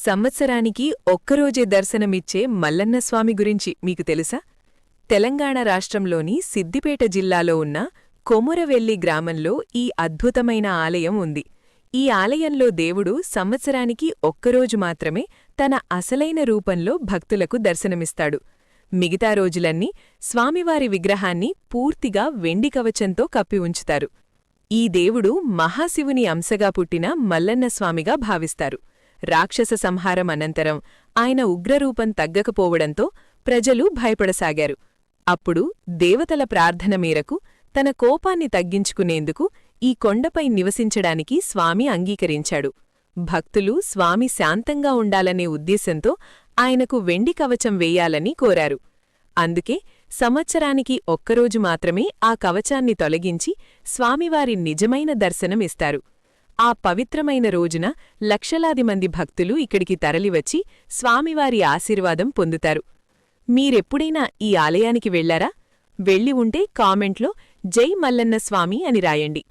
సంవత్సరానికి ఒక్కరోజే దర్శనమిచ్చే మల్లన్నస్వామి గురించి మీకు తెలుసా? తెలంగాణ రాష్ట్రంలోని సిద్దిపేట జిల్లాలో ఉన్న కొమురవెల్లి గ్రామంలో ఈ అద్భుతమైన ఆలయం ఉంది. ఈ ఆలయంలో దేవుడు సంవత్సరానికి ఒక్కరోజు మాత్రమే తన అసలైన రూపంలో భక్తులకు దర్శనమిస్తాడు. మిగతా రోజులన్నీ స్వామివారి విగ్రహాన్ని పూర్తిగా వెండి కవచంతో కప్పి ఉంచుతారు. ఈ దేవుడు మహాశివుని అంశగా పుట్టిన మల్లన్నస్వామిగా భావిస్తారు. రాక్షస సంహారం అనంతరం ఆయన ఉగ్రరూపం తగ్గకపోవడంతో ప్రజలు భయపడసాగారు. అప్పుడు దేవతల ప్రార్థన మేరకు తన కోపాన్ని తగ్గించుకునేందుకు ఈ కొండపై నివసించడానికి స్వామి అంగీకరించాడు. భక్తులు స్వామి శాంతంగా ఉండాలనే ఉద్దేశంతో ఆయనకు వెండి కవచం వేయాలని కోరారు. అందుకే సంవత్సరానికి ఒక్కరోజు మాత్రమే ఆ కవచాన్ని తొలగించి స్వామివారి నిజమైన దర్శనమిస్తారు. ఆ పవిత్రమైన రోజున లక్షలాది మంది భక్తులు ఇక్కడికి తరలివచ్చి స్వామివారి ఆశీర్వాదం పొందుతారు. మీరెప్పుడైనా ఈ ఆలయానికి వెళ్లారా? వెళ్ళి ఉంటే కామెంట్లో జై మల్లన్న స్వామి అని రాయండి.